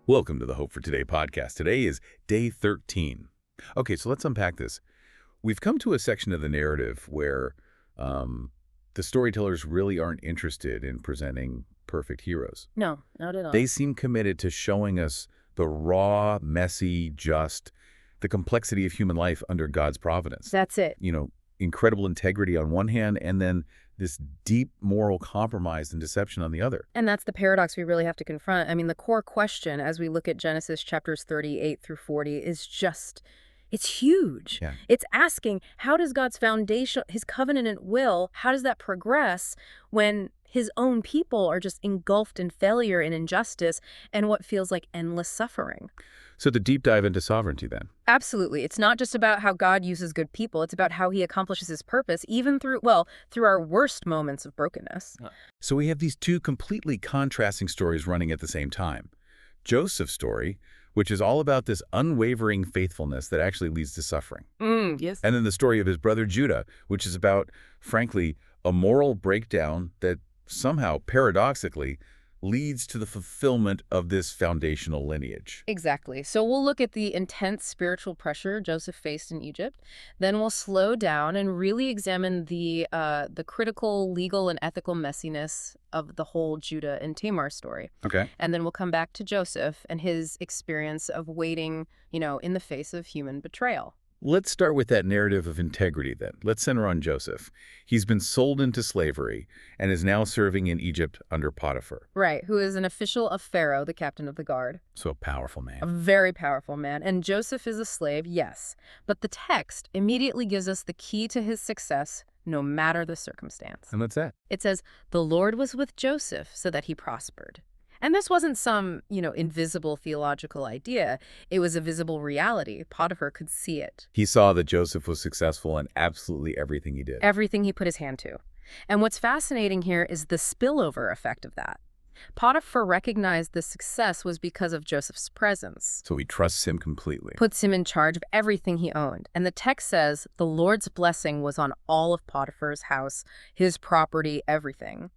Welcome to the Hope for Today podcast. Today is day 13. Okay, so let's unpack this. We've come to a section of the narrative where the storytellers really aren't interested in presenting perfect heroes. No, not at all. They seem committed to showing us the raw, messy, the complexity of human life under God's providence. That's it. Incredible integrity on one hand, and then this deep moral compromise and deception on the other. And that's the paradox we really have to confront. I mean, the core question as we look at Genesis chapters 38 through 40 is it's huge. Yeah. It's asking, how does God's foundation, his covenant and will, how does that progress when his own people are just engulfed in failure and injustice and what feels like endless suffering? So the deep dive into sovereignty then. Absolutely. It's not just about how God uses good people. It's about how he accomplishes his purpose, even through our worst moments of brokenness. So we have these two completely contrasting stories running at the same time. Joseph's story, which is all about this unwavering faithfulness that actually leads to suffering. Yes. And then the story of his brother Judah, which is about, frankly, a moral breakdown that somehow, paradoxically, leads to the fulfillment of this foundational lineage. Exactly. So we'll look at the intense spiritual pressure Joseph faced in Egypt. Then we'll slow down and really examine the critical legal and ethical messiness of the whole Judah and Tamar story. Okay. And then we'll come back to Joseph and his experience of waiting, in the face of human betrayal. Let's start with that narrative of integrity then. Let's center on Joseph. He's been sold into slavery and is now serving in Egypt under Potiphar. Right, who is an official of Pharaoh, the captain of the guard. So a powerful A man. very powerful man. And Joseph is a slave, yes. But the text immediately gives us the key to his success, no matter the circumstance. And what's that? It says, the Lord was with Joseph so that he prospered. And this wasn't some, invisible theological idea. It was a visible reality. Potiphar could see it. He saw that Joseph was successful in absolutely everything he did. Everything he put his hand to. And what's fascinating here is the spillover effect of that. Potiphar recognized the success was because of Joseph's presence. So he trusts him completely. Puts him in charge of everything he owned. And the text says the Lord's blessing was on all of Potiphar's house, his property, everything,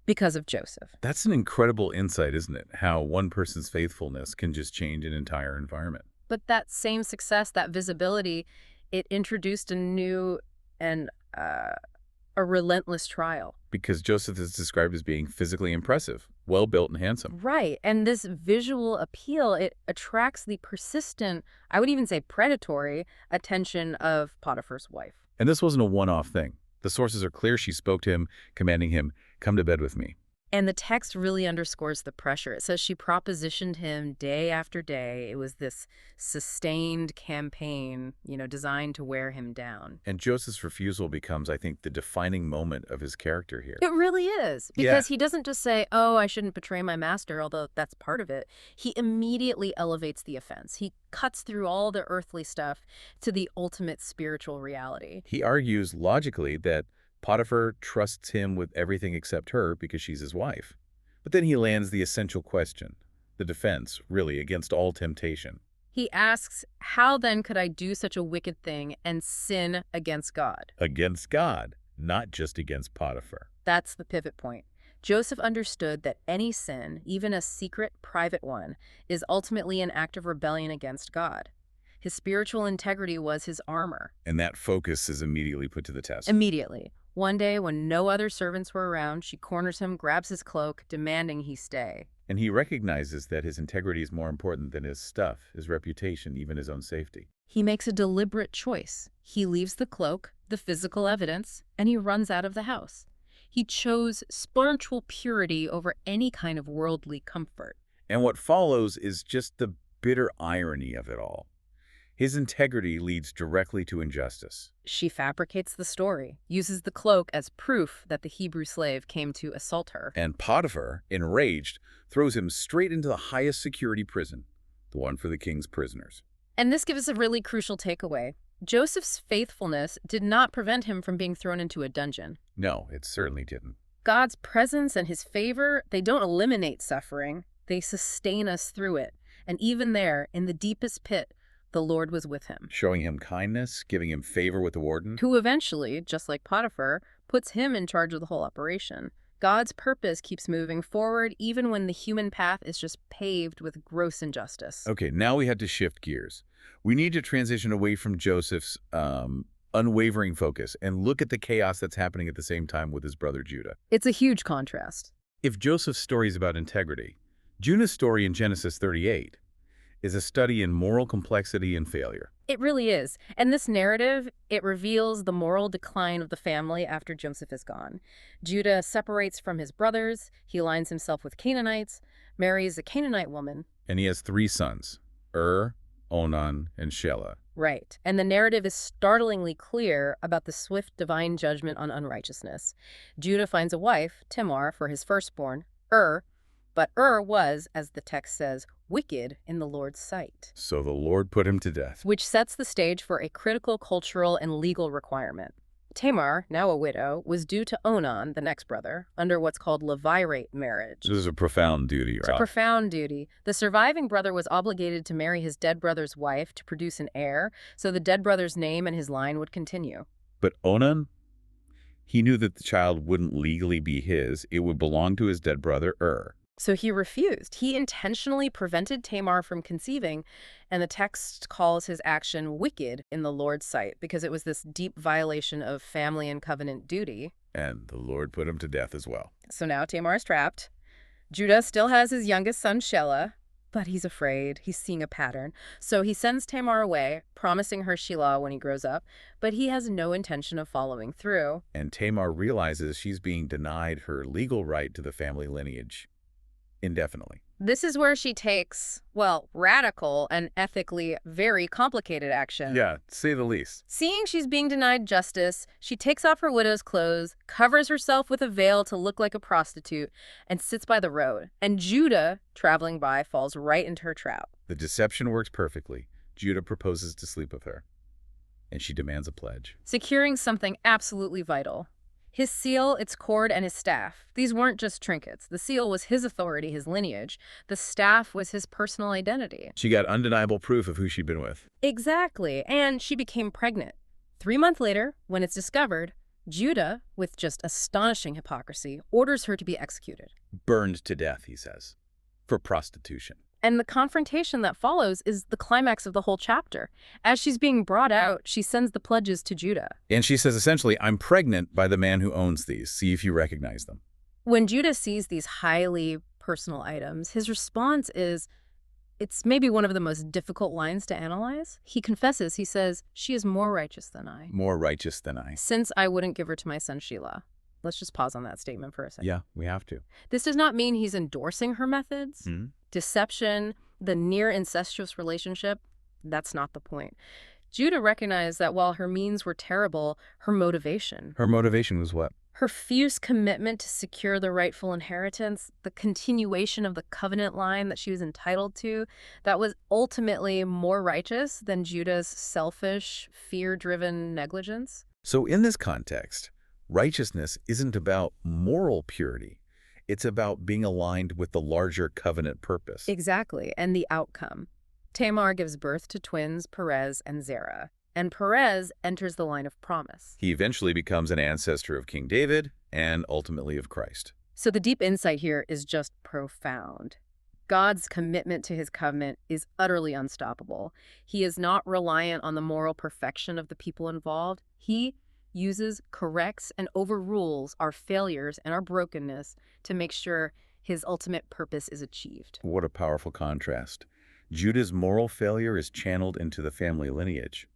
because of Joseph. That's an incredible insight, isn't it? How one person's faithfulness can just change an entire environment. But that same success, that visibility, it introduced a new and a relentless trial. Because Joseph is described as being physically impressive, well-built and handsome. Right. And this visual appeal, it attracts the persistent, I would even say predatory, attention of Potiphar's wife. And this wasn't a one-off thing. The sources are clear. She spoke to him, commanding him, "Come to bed with me." And the text really underscores the pressure. It says she propositioned him day after day. It was this sustained campaign, designed to wear him down. And Joseph's refusal becomes, I think, the defining moment of his character here. It really is. Because he doesn't just say, oh, I shouldn't betray my master, although that's part of it. He immediately elevates the offense. He cuts through all the earthly stuff to the ultimate spiritual reality. He argues logically that Potiphar trusts him with everything except her because she's his wife. But then he lands the essential question, the defense, really, against all temptation. He asks, how then could I do such a wicked thing and sin against God? Against God, not just against Potiphar. That's the pivot point. Joseph understood that any sin, even a secret, private one, is ultimately an act of rebellion against God. His spiritual integrity was his armor. And that focus is immediately put to the test. Immediately. One day, when no other servants were around, she corners him, grabs his cloak, demanding he stay. And he recognizes that his integrity is more important than his stuff, his reputation, even his own safety. He makes a deliberate choice. He leaves the cloak, the physical evidence, and he runs out of the house. He chose spiritual purity over any kind of worldly comfort. And what follows is just the bitter irony of it all. His integrity leads directly to injustice. She fabricates the story, uses the cloak as proof that the Hebrew slave came to assault her. And Potiphar, enraged, throws him straight into the highest security prison, the one for the king's prisoners. And this gives us a really crucial takeaway. Joseph's faithfulness did not prevent him from being thrown into a dungeon. No, it certainly didn't. God's presence and his favor, they don't eliminate suffering. They sustain us through it. And even there, in the deepest pit, the Lord was with him. Showing him kindness, giving him favor with the warden. Who eventually, just like Potiphar, puts him in charge of the whole operation. God's purpose keeps moving forward even when the human path is just paved with gross injustice. Okay, now we had to shift gears. We need to transition away from Joseph's unwavering focus and look at the chaos that's happening at the same time with his brother Judah. It's a huge contrast. If Joseph's story is about integrity, Judah's story in Genesis 38 is a study in moral complexity and failure. It really is. And this narrative, it reveals the moral decline of the family after Joseph is gone. Judah separates from his brothers, he aligns himself with Canaanites, marries a Canaanite woman. And he has 3 sons, Onan, and Shelah. Right. And the narrative is startlingly clear about the swift divine judgment on unrighteousness. Judah finds a wife, Tamar, for his firstborn, but was, as the text says, wicked in the Lord's sight. So the Lord put him to death. Which sets the stage for a critical cultural and legal requirement. Tamar, now a widow, was due to Onan, the next brother, under what's called levirate marriage. This is a profound duty, It's a profound duty. The surviving brother was obligated to marry his dead brother's wife to produce an heir, so the dead brother's name and his line would continue. But Onan, he knew that the child wouldn't legally be his. It would belong to his dead brother, So he refused. He intentionally prevented Tamar from conceiving, and the text calls his action wicked in the Lord's sight because it was this deep violation of family and covenant duty. And the Lord put him to death as well. So now Tamar is trapped. Judah still has his youngest son, Shelah, but he's afraid. He's seeing a pattern. So he sends Tamar away, promising her Shelah when he grows up, but he has no intention of following through. And Tamar realizes she's being denied her legal right to the family lineage indefinitely. This is where she takes, well, radical and ethically very complicated action. Yeah, to say the least. Seeing she's being denied justice, she takes off her widow's clothes, covers herself with a veil to look like a prostitute, and sits by the road. And Judah, traveling by, falls right into her trap. The deception works perfectly. Judah proposes to sleep with her, and she demands a pledge. Securing something absolutely vital. His seal, its cord, and his staff. These weren't just trinkets. The seal was his authority, his lineage. The staff was his personal identity. She got undeniable proof of who she'd been with. Exactly. And she became pregnant. 3 months later, when it's discovered, Judah, with just astonishing hypocrisy, orders her to be executed. Burned to death, he says, for prostitution. And the confrontation that follows is the climax of the whole chapter. As she's being brought out, she sends the pledges to Judah. And she says, essentially, I'm pregnant by the man who owns these. See if you recognize them. When Judah sees these highly personal items, his response is, it's maybe one of the most difficult lines to analyze. He confesses, he says, she is more righteous than I. More righteous than I. Since I wouldn't give her to my son Shelah. Let's just pause on that statement for a second. Yeah, we have to. This does not mean he's endorsing her methods. Deception, the near incestuous relationship, that's not the point. Judah recognized that while her means were terrible, her motivation. Her motivation was what? Her fierce commitment to secure the rightful inheritance, the continuation of the covenant line that she was entitled to, that was ultimately more righteous than Judah's selfish, fear-driven negligence. So in this context, righteousness isn't about moral purity. It's about being aligned with the larger covenant purpose. Exactly, and the outcome. Tamar gives birth to twins Perez and Zerah, and Perez enters the line of promise. He eventually becomes an ancestor of King David and ultimately of Christ. So the deep insight here is just profound. God's commitment to his covenant is utterly unstoppable. He is not reliant on the moral perfection of the people involved. He uses, corrects, and overrules our failures and our brokenness to make sure his ultimate purpose is achieved. What a powerful contrast. Judah's moral failure is channeled into the family lineage,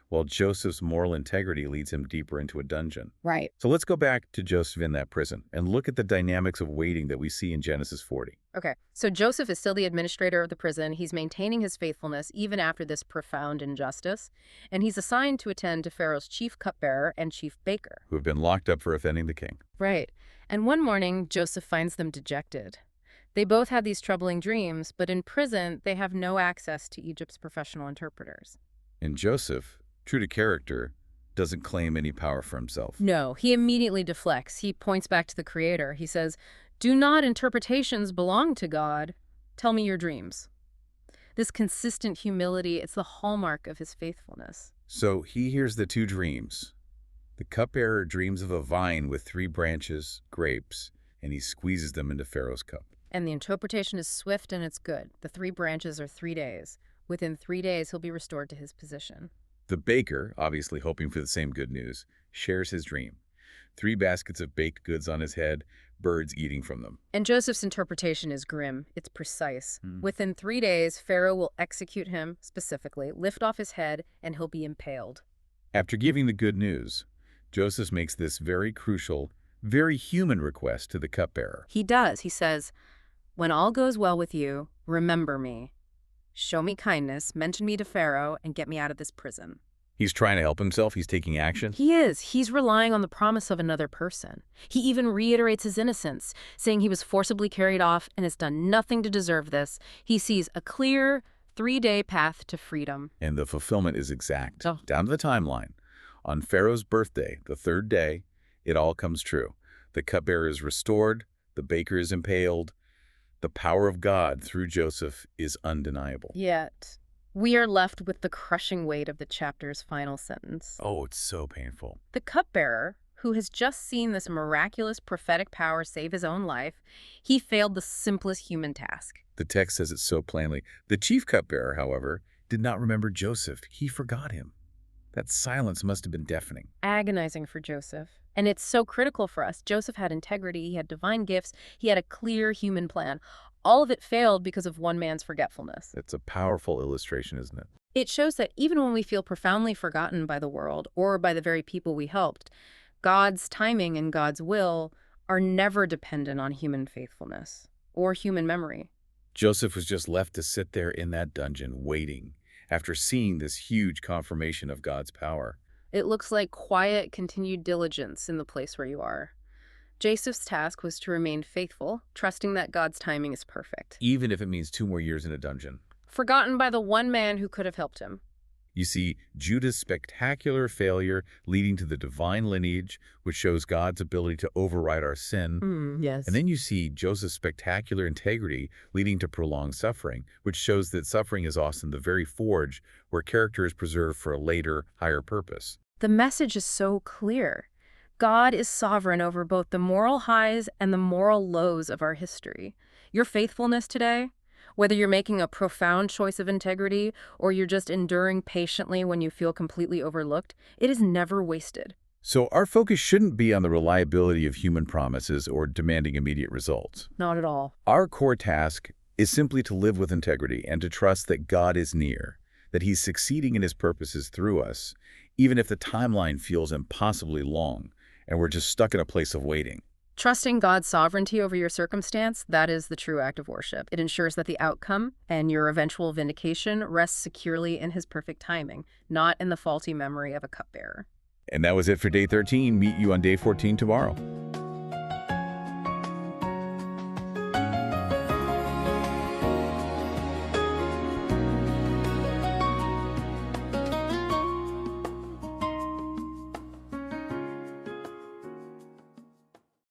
while Joseph's moral integrity leads him deeper into a dungeon. Right. So let's go back to Joseph in that prison and look at the dynamics of waiting that we see in Genesis 40. Okay, so Joseph is still the administrator of the prison. He's maintaining his faithfulness even after this profound injustice, and he's assigned to attend to Pharaoh's chief cupbearer and chief baker. Who have been locked up for offending the king. Right. And one morning, Joseph finds them dejected. They both had these troubling dreams, but in prison, they have no access to Egypt's professional interpreters. And Joseph, true to character, doesn't claim any power for himself. No, he immediately deflects. He points back to the Creator. He says, "Do not interpretations belong to God? Tell me your dreams." This consistent humility, it's the hallmark of his faithfulness. So he hears the 2 dreams. The cupbearer dreams of a vine with 3 branches, grapes, and he squeezes them into Pharaoh's cup. And the interpretation is swift and it's good. The 3 branches are 3 days. Within 3 days, he'll be restored to his position. The baker, obviously hoping for the same good news, shares his dream. 3 baskets of baked goods on his head, birds eating from them. And Joseph's interpretation is grim. It's precise. Within 3 days, Pharaoh will execute him, specifically, lift off his head, and he'll be impaled. After giving the good news, Joseph makes this very crucial, very human request to the cupbearer. He does. He says, "When all goes well with you, remember me. Show me kindness, mention me to Pharaoh, and get me out of this prison." He's trying to help himself. He's taking action. He is. He's relying on the promise of another person. He even reiterates his innocence, saying he was forcibly carried off and has done nothing to deserve this. He sees a clear 3-day path to freedom. And the fulfillment is exact. Oh. Down to the timeline. On Pharaoh's birthday, the 3rd day, it all comes true. The cupbearer is restored. The baker is impaled. The power of God through Joseph is undeniable. Yet, we are left with the crushing weight of the chapter's final sentence. Oh, it's so painful. The cupbearer, who has just seen this miraculous prophetic power save his own life, he failed the simplest human task. The text says it so plainly. The chief cupbearer, however, did not remember Joseph. He forgot him. That silence must have been deafening. Agonizing for Joseph. And it's so critical for us. Joseph had integrity, he had divine gifts, he had a clear human plan. All of it failed because of one man's forgetfulness. It's a powerful illustration, isn't it? It shows that even when we feel profoundly forgotten by the world or by the very people we helped, God's timing and God's will are never dependent on human faithfulness or human memory. Joseph was just left to sit there in that dungeon, waiting, after seeing this huge confirmation of God's power. It looks like quiet, continued diligence in the place where you are. Joseph's task was to remain faithful, trusting that God's timing is perfect. Even if it means 2 more years in a dungeon. Forgotten by the one man who could have helped him. You see Judah's spectacular failure leading to the divine lineage, which shows God's ability to override our sin. Yes. And then you see Joseph's spectacular integrity leading to prolonged suffering, which shows that suffering is often the very forge where character is preserved for a later, higher purpose. The message is so clear. God is sovereign over both the moral highs and the moral lows of our history. Your faithfulness today, whether you're making a profound choice of integrity or you're just enduring patiently when you feel completely overlooked, it is never wasted. So our focus shouldn't be on the reliability of human promises or demanding immediate results. Not at all. Our core task is simply to live with integrity and to trust that God is near, that He's succeeding in His purposes through us, even if the timeline feels impossibly long and we're just stuck in a place of waiting. Trusting God's sovereignty over your circumstance, that is the true act of worship. It ensures that the outcome and your eventual vindication rests securely in His perfect timing, not in the faulty memory of a cupbearer. And that was it for day 13. Meet you on day 14 tomorrow.